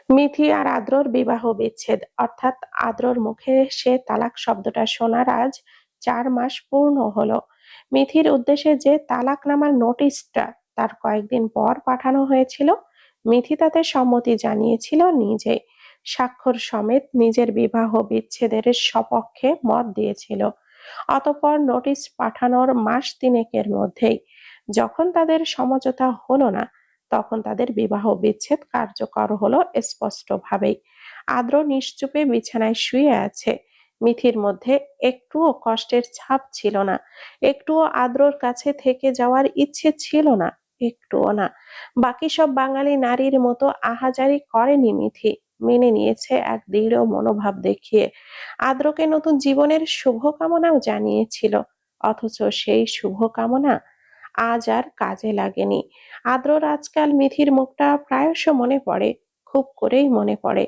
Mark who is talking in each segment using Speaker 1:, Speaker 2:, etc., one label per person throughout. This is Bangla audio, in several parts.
Speaker 1: মিথি আর আদ্রর বিবাহ বিচ্ছেদ, অর্থাৎ আদ্রর মুখে সে তালাক শব্দটা শোনার আজ 4 মাস পূর্ণ হলো। মিথির উদ্দেশ্যে যে তালাকনামার নোটিশটা তার কয়েকদিন পর পাঠানো হয়েছিল, মিথি তাতে সম্মতি জানিয়েছিল নিজেই, স্বাক্ষর সমেত নিজের বিবাহ বিচ্ছেদের সপক্ষে মত দিয়েছিল। অতঃপর নোটিশ পাঠানোর মাস তিনেকের মধ্যেই যখন তাদের সমঝোতা হলো না, তখন তাদের বিবাহ বিচ্ছেদ কার্যকর হলো স্পষ্টভাবেই। আদ্র নিশ্চুপে বিছানায় শুয়ে আছে। মিথির মধ্যে একটুও কষ্টের ছাপ ছিল না, একটুও আদ্রর কাছে থেকে যাওয়ার ইচ্ছে ছিল না, একটুও না। বাকি সব বাঙালি নারীর মতো আহাজারি করেনি মিথি, মেনে নিয়েছে এক দৃঢ় মনোভাব দেখিয়ে। আদ্রকে নতুন জীবনের শুভকামনাও জানিয়েছিল, অথচ সেই শুভকামনা আজ আর কাজে লাগেনি। আদ্রর আজকাল মিথির মুখটা প্রায়শ মনে পড়ে, খুব করেই মনে পড়ে।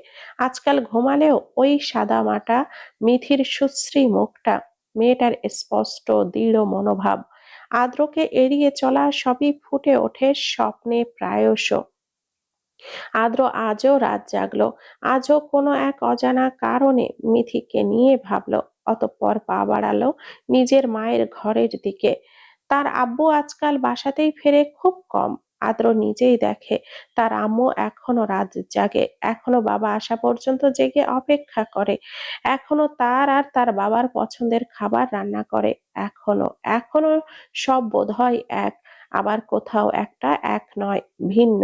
Speaker 1: আজকাল ঘুমালেও ওই সাদামাটা মিথির সুশ্রী মুখটা, মেয়েটার স্পষ্ট দৃঢ় মনোভাব, আদ্রকে এড়িয়ে চলা সবই ফুটে ওঠে স্বপ্নে প্রায়শ। আদ্র আজও রাত জাগলো, আজও কোনো এক অজানা কারণে মিথিকে নিয়ে ভাবলো। অতঃপর পা বাড়ালো নিজের মায়ের ঘরের দিকে। তার আব্বু আজকাল বাসাতেই ফেরে খুব কম। আদ্র নিজেই দেখে তার আম্মু এখনো রাত জাগে, এখনো বাবা আসা পর্যন্ত জেগে অপেক্ষা করে, এখনো তার আর তার বাবার পছন্দের খাবার রান্না করে, এখনো এখনো সব বোধহয় এক, আবার কোথাও একটা এক নয়, ভিন্ন।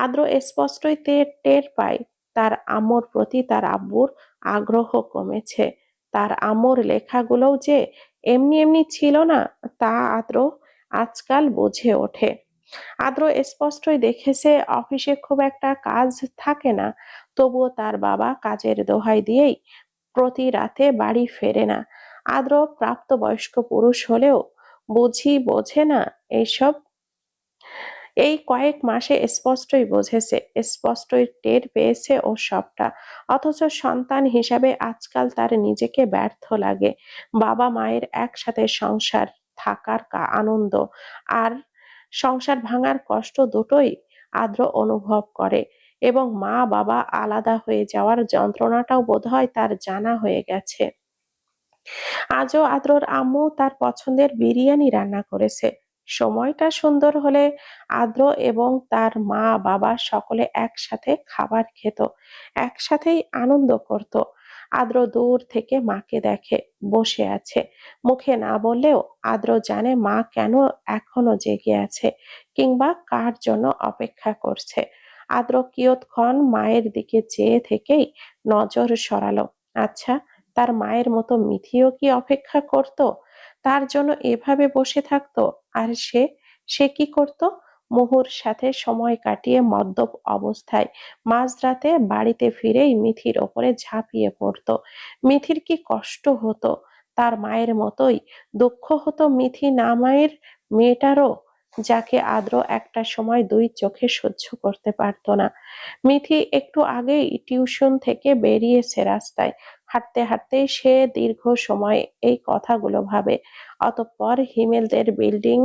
Speaker 1: আদ্র স্পষ্টই টের পায় তার আম্মুর প্রতি তার আব্বুর আগ্রহ কমেছে। তার আম্মুর লেখাগুলোও যে এমনি এমনি ছিল না, তা আদ্র আজকাল বুঝে ওঠে। আদ্র স্পষ্টই দেখেছে অফিসে খুব একটা কাজ থাকে না, তবুও তার বাবা কাজের দোহাই দিয়েই প্রতি রাতে বাড়ি ফেরে না। আদ্র প্রাপ্তবয়স্ক পুরুষ হলেও বুঝি বোঝে না এইসব। এই কয়েক মাসে স্পষ্টই বুঝেছে, স্পষ্টই টের পেয়েছে ও সবটা। অথচ সন্তান হিসাবে আজকাল তার নিজেকে ব্যর্থ লাগে। বাবা মায়ের একসাথে সংসার থাকার আনন্দ আর সংসার ভাঙার কষ্ট দুটোই আদ্র অনুভব করে, এবং মা বাবা আলাদা হয়ে যাওয়ার যন্ত্রণাটাও বোধহয় তার জানা হয়ে গেছে। আজও আদ্রর আম্মু তার পছন্দের বিরিয়ানি রান্না করেছে। সময়টা সুন্দর হলে আদ্র এবং তার মা বাবা সকলে একসাথে খাবার খেত, একসাথেই আনন্দ করত। আদ্র দূর থেকে মাকে দেখে বসে আছে, মুখে না বললেও আদ্র জানে মা কেন এখনো জেগে আছে, কিংবা কার জন্য অপেক্ষা করছে। আদ্র কিয়ৎক্ষণ মায়ের দিকে চেয়ে থেকেই নজর সরালো। আচ্ছা, তার মায়ের মতো মিথিও কি অপেক্ষা করত, তার জন্য এভাবে বসে থাকতো? আর সে সে কি করত? মোহর সাথে সময় কাটিয়ে মদ্যপ অবস্থায় মাঝরাতে বাড়িতে ফিরেই মিথির ওপরে ঝাঁপিয়ে পড়তো। মিথির কি কষ্ট হতো, তার মায়ের মতোই দুঃখ হতো মিথি নামের মেয়েটারও, যাকে আদ্র একটা সময় দুই চোখে সহ্য করতে পারতো না। মিথি একটু আগেই টিউশন থেকে বেরিয়েছে রাস্তায়, হাঁটতে হাঁটতে সে দীর্ঘ সময় এই কথাগুলো ভাবে। অতঃপর হিমেলদের বিল্ডিং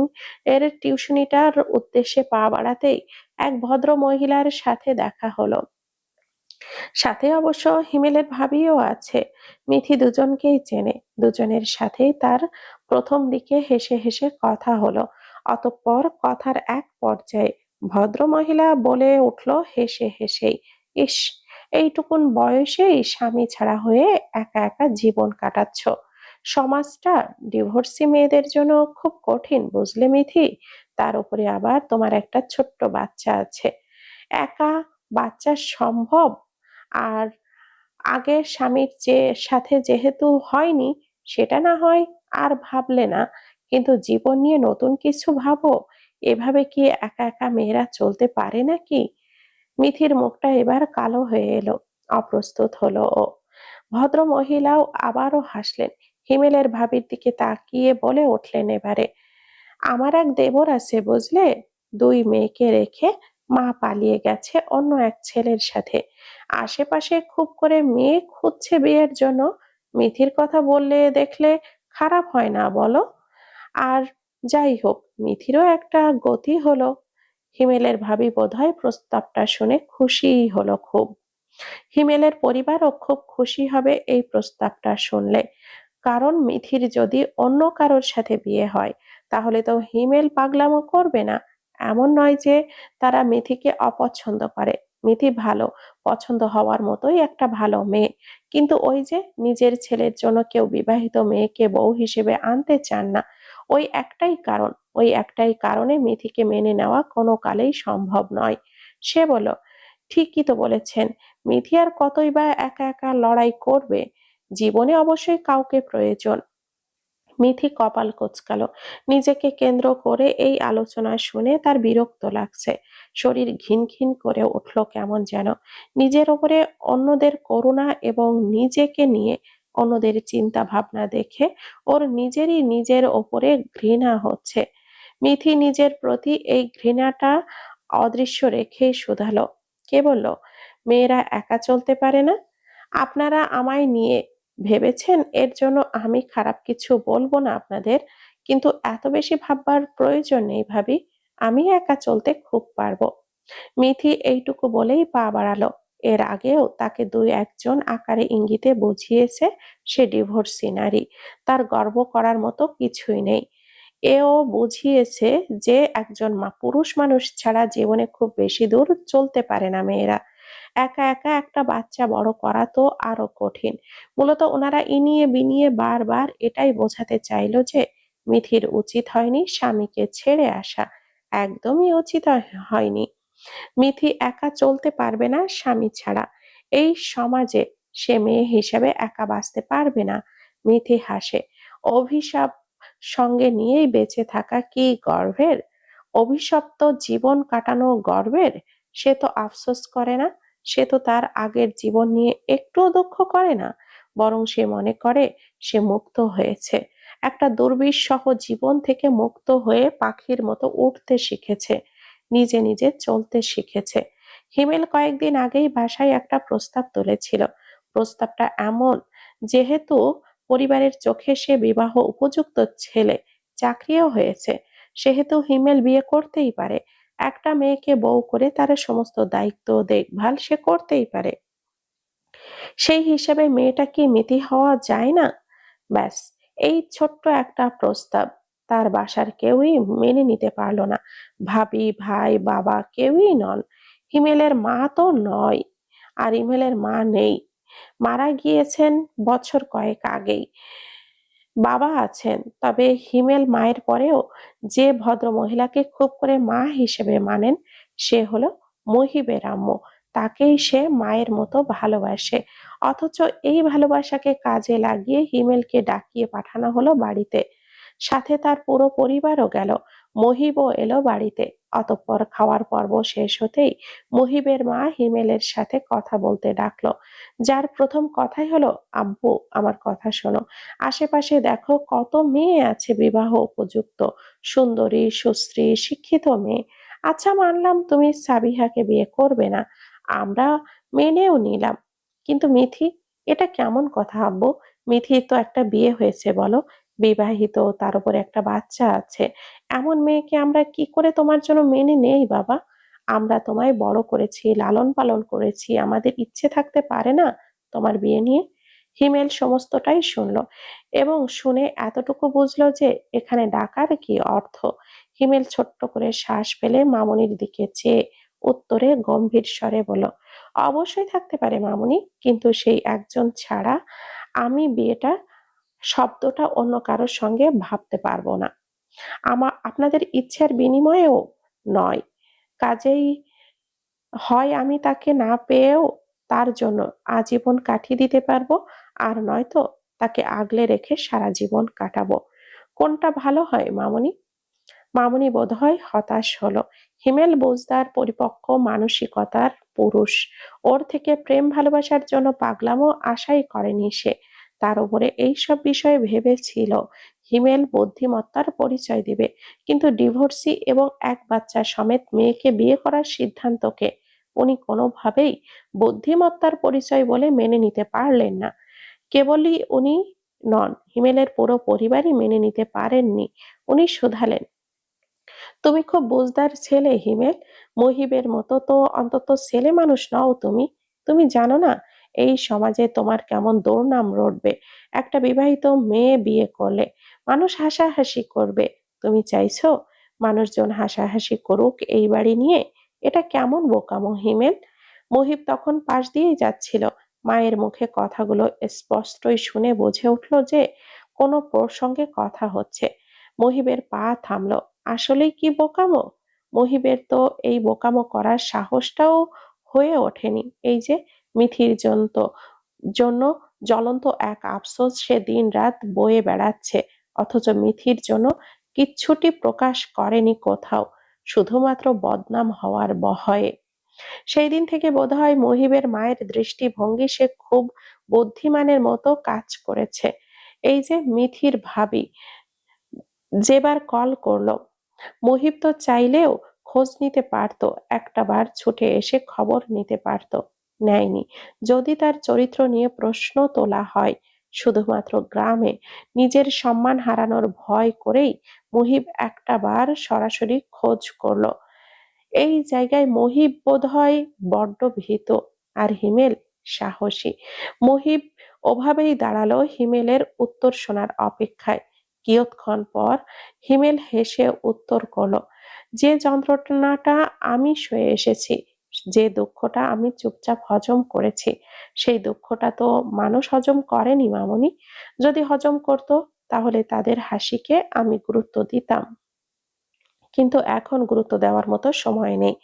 Speaker 1: এর টিউশনিটার উদ্দেশ্যে পা বাড়াতেই এক ভদ্র মহিলার সাথে দেখা হলো। সাথে অবশ্য হিমেলের ভাবিও আছে। মিথি দুজনকেই চেনে, দুজনের সাথেই তার প্রথম দিকে হেসে হেসে কথা হলো। অতঃপর কথার এক পর্যায়ে ভদ্র মহিলা বলে উঠল হেসে হেসেই, ইস, এইটুকুন বয়সেই স্বামী ছাড়া হয়ে একা একা জীবন কাটাচ্ছ। সমাজটা ডিভোর্সি মেয়েদের জন্য খুব কঠিন, বুঝলে মিথি? তার উপরে আবার তোমার একটা ছোট্ট বাচ্চা আছে। একা বাচ্চা সম্ভব? আর আগের স্বামীর সাথে যেহেতু হয়নি, সেটা না হয় আর ভাবলে না, কিন্তু জীবন নিয়ে নতুন কিছু ভাবো। এভাবে কি একা একা মেয়েরা চলতে পারে নাকি? মিথির মুখটা এবার কালো হয়ে এলো, অপ্রস্তুত হলো ও। ভদ্র মহিলাও আবারও হাসলেন, হিমেলের ভাবির দিকে তাকিয়ে বলে উঠলেন এবারে, আমার এক দেবর আছে বুঝলে, দুই মেয়েকে রেখে মা পালিয়ে গেছে অন্য এক ছেলের সাথে। আশেপাশে খুব করে মেয়ে খুঁজছে বিয়ের জন্য। মিথির কথা বললে দেখলে খারাপ হয় না বলো? আর যাই হোক, মিথিরও একটা গতি হলো। হিমেলের ভাবি বোধহয় প্রস্তাবটা শুনে খুশিই হলো খুব। হিমেলের পরিবারও খুব খুশি হবে এই প্রস্তাবটা শুনলে, কারণ মিথির যদি অন্য কারোর সাথে বিয়ে হয় তাহলে তো হিমেল পাগলামো করবে না। এমন নয় যে তারা মিথিকে অপছন্দ করে, মিথি ভালো, পছন্দ হওয়ার মতোই একটা ভালো মেয়ে, কিন্তু ওই যে নিজের ছেলের জন্য কেউ বিবাহিত মেয়েকে বউ হিসেবে আনতে চান না। ওই একটাই কারণে মিথিকে মেনে নেওয়া কোনো কালেই সম্ভব নয়। সে বলল, ঠিকই তো বলেছেন, মিথি আর কতই বা একা একা লড়াই করবে, জীবনে অবশ্যই কাউকে প্রয়োজন। মিথি কপাল কোঁচকালো, নিজেকে কেন্দ্র করে এই আলোচনা শুনে তার বিরক্ত লাগছে। শরীর ঘিন ঘিন করে উঠল কেমন যেন। নিজের ওপরে অন্যদের করুণা এবং নিজেকে নিয়ে অন্যদের চিন্তা ভাবনা দেখে ওর নিজের ওপরে ঘৃণা হচ্ছে। মিথি নিজের প্রতি এই ঘৃণাটা অদৃশ্য রেখেই শুধালো, কে বলল মেয়েরা একা চলতে পারে না? আপনারা আমায় নিয়ে ভেবেছেন, এর জন্য আমি খারাপ কিছু বলবো না আপনাদের, কিন্তু এত বেশি ভাববার প্রয়োজন নেই ভাবি, আমি একা চলতে খুব পারবো। মিথি এইটুকু বলেই পা বাড়ালো। এর আগেও তাকে দুই একজন আকারে ইঙ্গিতে বুঝিয়েছে সে ডিভোর্সি নারী, তার গর্ব করার মতো কিছুই নেই। এও বুঝিয়েছে যে একজন পুরুষ মানুষ ছাড়া জীবনে খুব বেশি দূর চলতে পারে না মেয়েরা। একা একা একটা বাচ্চা বড় করা তো আরো কঠিন। মূলত ওনারা ইনিয়ে বিনিয়ে বারবার এটাই বোঝাতে চাইলো যে মিথির উচিত হয়নি স্বামীকে ছেড়ে আসা, একদমই উচিত হয়নি। মিথি একা চলতে পারবে না স্বামী ছাড়া, এই সমাজে সে মেয়ে হিসেবে একা বাঁচতে পারবে না। মিথি হাসে, অভিশাপ সঙ্গে নিয়েই বেঁচে থাকা কি গর্বের? অভিশপ্ত জীবন কাটানো গর্বের? সে তো আফসোস করে না, সে তো তার আগের জীবন নিয়ে একটুও দুঃখ করে না, বরং সে মনে করে সে মুক্ত হয়েছে, একটা দুর্বিষহ জীবন থেকে মুক্ত হয়ে পাখির মতো উঠতে শিখেছে, নিজে নিজে চলতে শিখেছে। হিমেল কয়েকদিন আগেই বাসায় একটা প্রস্তাব তুলেছিল। প্রস্তাবটা এমন, যেহেতু পরিবারের চোখে সে বিবাহ উপযুক্ত ছেলে, চাকরিও হয়েছে, সেহেতু হিমেল বিয়ে করতেই পারে। একটা মেয়েকে বউ করে তার সমস্ত দায়িত্ব দেখভাল সে করতেই পারে। সেই হিসেবে মেয়েটা কি মিতি হওয়া যায় না? ব্যাস, এই ছোট্ট একটা প্রস্তাব তার বাসার কেউই মেনে নিতে পারলো না। ভাবি, ভাই, বাবা কেউই নন। হিমেলের মা তো নয়, আর হিমেলের মা নেই, মারা গিয়েছেন বছর কয়েক আগেই। বাবা আছেন, তবে হিমেল মায়ের পরেও যে ভদ্র মহিলাকে খুব করে মা হিসেবে মানেন সে হলো মহিবের আম্মু। তাকেই সে মায়ের মতো ভালোবাসে। অথচ এই ভালোবাসাকে কাজে লাগিয়ে হিমেলকে ডাকিয়ে পাঠানো হলো বাড়িতে, সাথে তার পুরো পরিবারও গেল। মহিবও এলো বাড়িতে। অতঃপর খাওয়ার পর্ব শেষ হতেই মহিবের মা হিমেলের সাথে কথা বলতে ডাকলো, যার প্রথম কথাই হলো, আব্বু আমার কথা শোনো, আশেপাশে দেখো কত মেয়ে আছে বিবাহ উপযুক্ত, সুন্দরী, সুশ্রী, শিক্ষিত মেয়ে। আচ্ছা, মানলাম তুমি সাবিহাকে বিয়ে করবে না, আমরা মেনেও নিলাম, কিন্তু মিথি, এটা কেমন কথা আব্বু? মিথির তো একটা বিয়ে হয়েছে বলো, বিবাহিত, তার উপরে একটা বাচ্চা আছে, এমন মেয়েকে আমরা কি করে তোমার জন্য মেনে নেই বাবা? আমরা তোমায় বড় করেছি, লালন পালন করেছি, আমাদের ইচ্ছে থাকতে পারে না তোমার বিয়ে নিয়ে? হিমেল সমস্তটাই শুনলো এবং শুনে এতটুকু বুঝলো যে এখানে ডাকার কি অর্থ। হিমেল ছোট্ট করে শ্বাস ফেলে মামুনির দিকে চেয়ে উত্তরে গম্ভীর স্বরে বলল, অবশ্যই থাকতে পারে মামুনি, কিন্তু সেই একজন ছাড়া আমি বিয়েটা শব্দটা অন্য কারোর সঙ্গে ভাবতে পারবো না। আপনাদের ইচ্ছার বিনিময়েও নয়। কাজেই হয় আমি তাকে না পেয়েও তার জন্য আজীবন কাটিয়ে দিতে পারবো, আর নয়তো তাকে আগলে রেখে সারা জীবন কাটাবো। কোনটা ভালো হয় মামুনি? মামুনি বোধহয় হতাশ হলো। হিমেল বুঝদার, পরিপক্ক মানসিকতার পুরুষ। ওর থেকে প্রেম ভালোবাসার জন্য পাগলামো আশাই করেনি সে। তার উপরে এইসব বিষয়ে ভেবেছিল হিমেল বুদ্ধিমত্তার পরিচয় দিবে, কিন্তু ডিভোর্সি এবং এক বাচ্চা সমেত মেয়েকে বিয়ে করার সিদ্ধান্তকে উনি কোনোভাবেই বুদ্ধিমত্তার পরিচয় বলে মেনে নিতে পারলেন না। কেবলই উনি নন, হিমেলের পুরো পরিবারই মেনে নিতে পারেননি। উনি শুধালেন, তুমি খুব বুঝদার ছেলে হিমেল, মহিবের মতো তো অন্তত ছেলে মানুষ নও তুমি। তুমি জানো না এই সমাজে তোমার কেমন দুর্নাম রটবে। একটা বিবাহিত মেয়ে বিয়ে করলে মানুষ হাসাহাসি করবে। তুমি চাইছো মানুষজন হাসাহাসি করুক এই বাড়ি নিয়ে? এটা কেমন বোকামো হিমেল। মহিব তখন পাশ দিয়েই যাচ্ছিল। মায়ের মুখে কথাগুলো স্পষ্টই শুনে বুঝে উঠল যে কোনো প্রসঙ্গে কথা হচ্ছে। মহিবের পা থামলো। আসলেই কি বোকামো! মহিবের তো এই বোকামো করার সাহসটাও হয়ে ওঠেনি। এই যে মিথির জন্য জ্বলন্ত এক আফসোস সে দিন রাত বয়ে বেড়াচ্ছে, অথচ মিথির জন্য কিচ্ছুটি প্রকাশ করেনি কোথাও, শুধুমাত্র বদনাম হওয়ার ভয়ে। সেই দিন থেকে বোধহয় মহিবের মায়ের দৃষ্টিভঙ্গি সে খুব বুদ্ধিমানের মতো কাজ করেছে। এই যে মিথির ভাবি যেবার কল করলো, মহিব তো চাইলেও খোঁজ নিতে পারতো, একটা বার ছুটে এসে খবর নিতে পারতো। নেয়নি। যদি তার চরিত্র নিয়ে প্রশ্ন তোলা হয়, শুধুমাত্র গ্রামে নিজের সম্মান হারানোর ভয় করেই মহিব একটা বার সরাসরি খোঁজ করলো। এই জায়গায় মহিব বোধহয় বড্ড ভীত, আর হিমেল সাহসী। মহিব ওভাবেই দাঁড়ালো হিমেলের উত্তর শোনার অপেক্ষায়। কিয়ৎক্ষণ পর হিমেল হেসে উত্তর করলো, যে যন্ত্রণাটা আমি সয়ে এসেছি, যে দুঃখটা আমি চুপচাপ হজম করেছি, সেই দুঃখটা তো মানুষ হজম করেনি মামুনি। যদি হজম করত, তাহলে তাদের হাসিকে আমি গুরুত্ব দিতাম, কিন্তু এখন গুরুত্ব দেওয়ার মতো সময় নেই।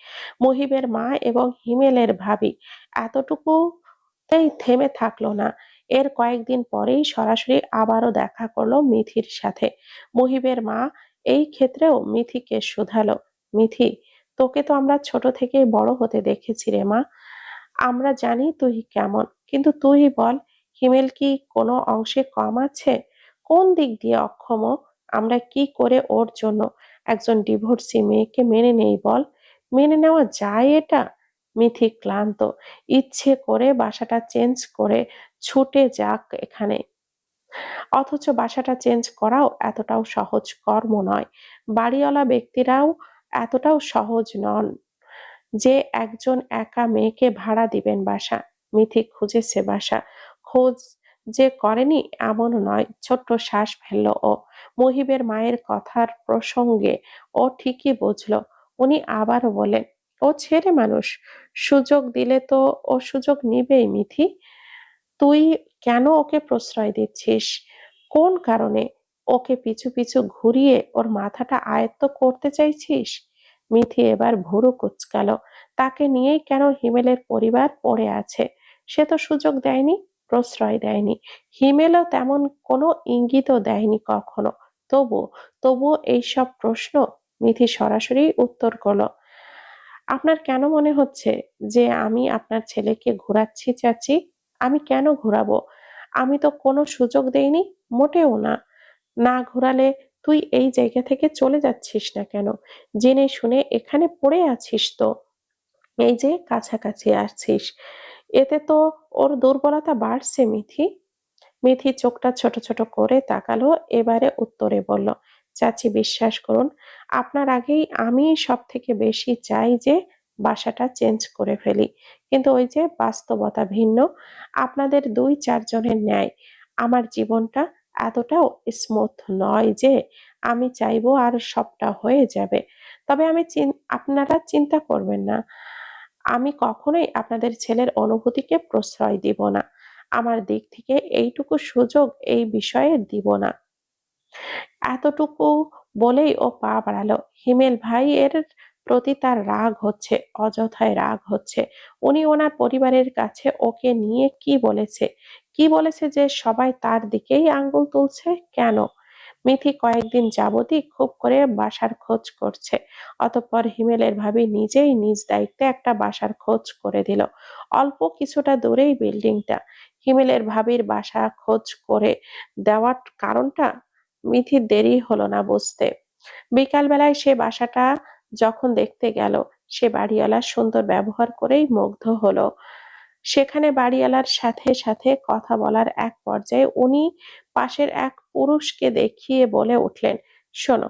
Speaker 1: মহিবের মা এবং হিমেলের ভাবি এতটুকুতেই থেমে থাকলো না। এর কয়েকদিন পরেই সরাসরি আবারও দেখা করলো মিথির সাথে। মহিবের মা এই ক্ষেত্রেও মিথিকে শুধালো, মিথি, তোকে তো আমরা ছোট থেকেই বড় হতে দেখেছি রে মা। আমরা জানি তুই কেমন, কিন্তু তুই বল, হিমেল কি কোনো অংশে কম আছে? কোন দিক দিয়ে অক্ষম ও? আমরা কি করে ওর জন্য একজন ডিভোর্সি মেয়েকে মেনে নেই বল? মেনে নেওয়া যায় এটা? মিথি ক্লান্ত। ইচ্ছে করে বাসাটা চেঞ্জ করে ছুটে যাক এখানে, অথচ বাসাটা চেঞ্জ করাও এতটাও সহজ কর্ম নয়। বাড়িওয়ালা ব্যক্তিরাও এতটাও সহজ নন যে একজন একা মেয়েকে ভাড়া দিবেন বাসা। মিথি খুঁজেছে বাসা, খোঁজ যে করেনি এমন নয়। ছোট্ট শ্বাস ফেলল ও। মহিবের মায়ের কথার প্রসঙ্গে ও ঠিকই বুঝলো। উনি আবারও বলেন, ও ছেলে মানুষ, সুযোগ দিলে তো ও সুযোগ নিবেই মিথি। তুই কেন ওকে প্রশ্রয় দিচ্ছিস? কোন কারণে ওকে পিছু পিছু ঘুরিয়ে ওর মাথাটা আয়ত্ত করতে চাইছিস? মিথি এবার ভুরু কুঁচকালো। তাকে নিয়েই কেন হিমেলের পরিবার পড়ে আছে? সে তো সুযোগ দেয়নি, প্রশ্রয় দেয়নি। হিমেলও তেমন কোনো ইঙ্গিতও দেয়নি কখনো। তবু তবুও এইসব প্রশ্ন। মিথি সরাসরি উত্তর করলো, আপনার কেন মনে হচ্ছে যে আমি আপনার ছেলেকে ঘোরাচ্ছি চাচি? আমি কেন ঘোরাবো? আমি তো কোনো সুযোগ দেইনি, মোটেও না। না ঘোরালে তুই এই জায়গা থেকে চলে যাচ্ছিস না কেন? জেনে শুনে এখানে পড়ে আছিস তো, এই যে কাছাকাছি আসছিস, এতে তো ওর দুর্বলতা বাড়ছে মিথি। মিথি চোখটা ছোট ছোট করে তাকালো, এবারে উত্তরে বলল, চাচি বিশ্বাস করুন, আপনার আগেই আমি সব থেকে বেশি চাই যে বাসাটা চেঞ্জ করে ফেলি, কিন্তু ওই যে বাস্তবতা ভিন্ন। আপনাদের দুই চারজনের ন্যায় আমার জীবনটা এতটাও স্মুথ নয় যে আমি চাইবো আর সবটা হয়ে যাবে। তবে আপনারা চিন্তা করবেন না, আমি কখনোই আপনাদের ছেলের অনুভূতিকে প্রশ্রয় দিব না। আমার দিক থেকে এইটুকু সুযোগ এই বিষয়ে দিব না। এতটুকু বলেই ও পা বাড়ালো। হিমেল ভাই এর প্রতি তার রাগ হচ্ছে, অযথায় রাগ হচ্ছে। উনি ওনার পরিবারের কাছে ওকে নিয়ে কি বলেছে? কি বলেছে যে সবাই তার দিকেই আঙ্গুল তুলছে কেন? মিথি কয়েকদিন যাবতই খুব করে বাসার খোঁজ করছে। অতঃপর হিমেলের ভাবি নিজেই নিজ দায়িত্বে একটা বাসার খোঁজ করে দিল। অল্প কিছুটা দূরেই বিল্ডিংটা। হিমেলের ভাবির বাসা খোঁজ করে দেওয়ার কারণটা মিথির দেরি হলো না বুঝতে। বিকাল বেলায় সে বাসাটা যখন দেখতে গেল, সে বাড়িওয়ালার সুন্দর ব্যবহার করেই মুগ্ধ হলো। সেখানে বাড়িওয়ালার সাথে সাথে কথা বলার এক পর্যায়ে উনি পাশের এক পুরুষকে দেখিয়ে বলে উঠলেন, শোনো,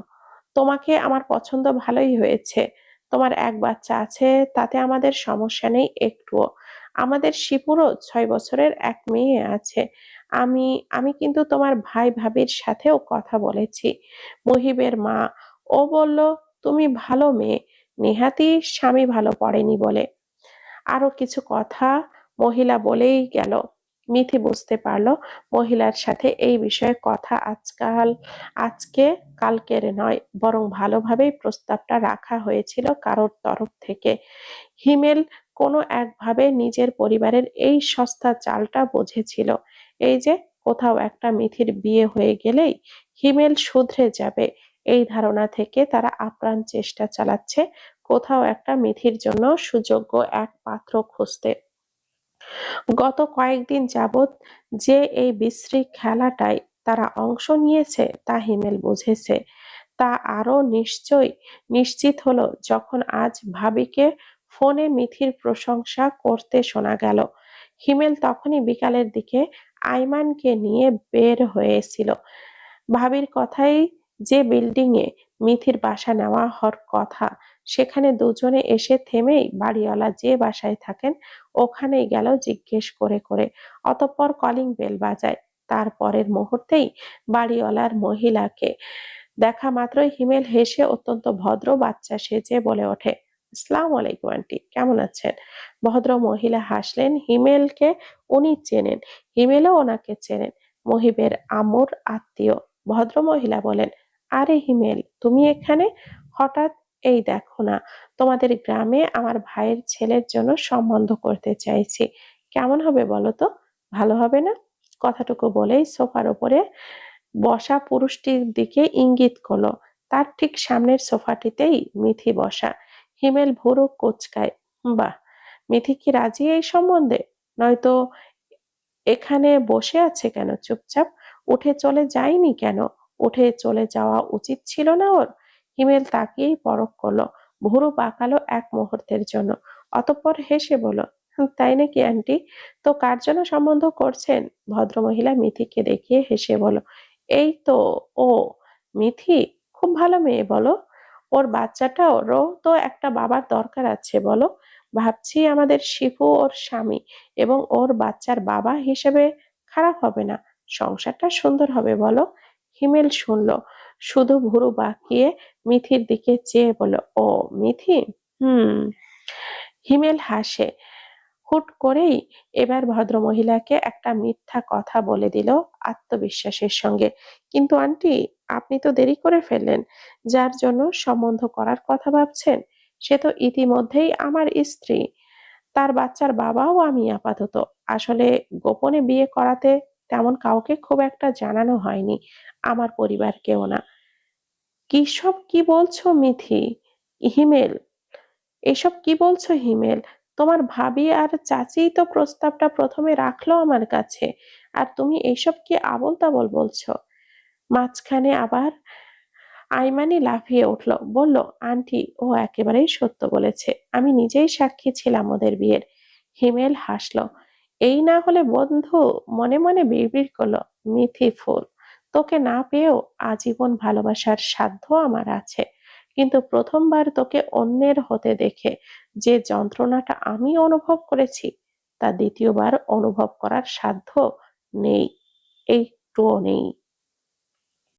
Speaker 1: তোমাকে আমার পছন্দ ভালোই হয়েছে। তোমার এক বাচ্চা আছে, তাতে আমাদের সমস্যা নেই একটুও। আমাদের শিপুরও 6 বছরের এক মেয়ে আছে। আমি আমি কিন্তু তোমার ভাই ভাবির সাথেও কথা বলেছি, মহিবের মা। ও বলল তুমি ভালো মেয়ে, নেহাতি স্বামী ভালো পড়েনি বলে। আরো কিছু কথা মহিলা বলেই গেল। মিথি বুঝতে পারলো মহিলার সাথে এই বিষয়ে কথা আজকে কালকের নয়, বরং ভালোভাবেই প্রস্তাবটা রাখা হয়েছিল কারোর তরফ থেকে। হিমেল কোনো একভাবে নিজের পরিবারের এই সস্তা চালটা বুঝেছিল। এই যে কোথাও একটা মিথির বিয়ে হয়ে গেলেই হিমেল শুধরে যাবে, এই ধারণা থেকে তারা আপ্রাণ চেষ্টা চালাচ্ছে কোথাও একটা মিথির জন্য সুযোগ্য এক পাত্র খুঁজতে। গত কয়েকদিন যাবৎ যে এই বিশ্রী খেলাটায় তারা অংশ নিয়েছে তা হিমেল বুঝেছে। তা আরো নিশ্চিত হলো যখন আজ ভাবিকে ফোনে মিথির প্রশংসা করতে শোনা গেল। হিমেল তখনই বিকালের দিকে আইমানকে নিয়ে বের হয়েছিল। ভাবির কথাই, যে বিল্ডিং এ মিথির বাসা নেওয়া হওয়ার কথা, সেখানে দুজনে এসে থেমেই বাড়িওয়ালা যে বাসায় থাকেন ওখানেই গেল জিজ্ঞেস করে করে। অতঃপর কলিং বেল বাজায়। তারপরের মুহূর্তেই বাড়িওয়ালার মহিলাকে দেখা মাত্রই হিমেল হেসে অত্যন্ত ভদ্র বাচ্চা সেজে বলে ওঠে, আসসালামু আলাইকুম আন্টি, কেমন আছেন? ভদ্র মহিলা হাসলেন। হিমেলকে উনি চেনেন, হিমেলও ওনাকে চেনেন, মহিবের আম্মুর আত্মীয়। ভদ্র মহিলা বলেন, আরে হিমেল, তুমি এখানে হঠাৎ? এই দেখো না, তোমাদের গ্রামে আমার ভাইয়ের ছেলের জন্য সম্বন্ধ করতে চাইছি, কেমন হবে বলো তো? ভালো হবে না? কথাটুকু বলেই সোফার উপরে বসা পুরুষটির দিকে ইঙ্গিত করলো। তার ঠিক সামনের সোফাটিতেই মিথি বসা। হিমেল ভুরু কুঁচকায়। বাহ, মিথি কি রাজি এই সম্বন্ধে? নয়তো এখানে বসে আছে কেন চুপচাপ? উঠে চলে যায়নি কেন? উঠে চলে যাওয়া উচিত ছিল না ওর? হিমেল তাকিয়েই পরখ করলো, ভুরু বাঁকালো এক মুহূর্তের জন্য, অতঃপর হেসে বলল, তাই নাকি আন্টি? তো কার জন্য সম্বন্ধ করছেন? ভদ্রমহিলা মিথিকে দেখিয়ে হেসে বলল, এই তো ও। মিথি খুব ভালো মেয়ে বলো। ওর বাচ্চাটারও তো একটা বাবার দরকার আছে বলো। ভাবছি আমাদের শিফু ওর স্বামী এবং ওর বাচ্চার বাবা হিসেবে খারাপ হবে না, সংসারটা সুন্দর হবে বলো। হিমেল শুনলো, শুধু ভুরু বাঁকিয়ে মিথির দিকে চেয়ে বলল, ও মিথি, হুম। হিমেল হাসে। হুট করেই এবার ভদ্রমহিলাকে একটা মিথ্যা কথা বলে দিল আত্মবিশ্বাসের সঙ্গে, কিন্তু আন্টি, আপনি তো দেরি করে ফেললেন। যার জন্য সম্বন্ধ করার কথা ভাবছেন সে তো ইতিমধ্যেই আমার স্ত্রী, তার বাচ্চার বাবাও আমি আপাতত। আসলে গোপনে বিয়ে করাতে তেমন কাউকে খুব একটা জানানো হয়নি, আমার পরিবারকেও না। কিসব কি বলছো মিথি? হিমেল, এসব কি বলছো হিমেল? তোমার ভাবি আর চাচিই তো প্রস্তাবটা প্রথমে রাখলো আমার কাছে, আর তুমি এইসব কি আবোল তাবোল বলছো? মাঝখানে আবার আইমানি লাফিয়ে উঠল, বলল, আন্টি ও একেবারেই সত্য বলেছে, আমি নিজেই সাক্ষী ছিলাম ওদের বিয়ের। হিমেল হাসলো। এই না হলে বন্ধু, মনে মনে বিড়বিড় করলো, মিথি ফুল, তোকে না পেয়েও আজীবন ভালোবাসার সাধ্য আমার আছে, কিন্তু প্রথমবার তোকে অন্যের হতে দেখে যে যন্ত্রণাটা আমি অনুভব করেছি তা দ্বিতীয়বার অনুভব করার সাধ্য নেই, একটুও নেই।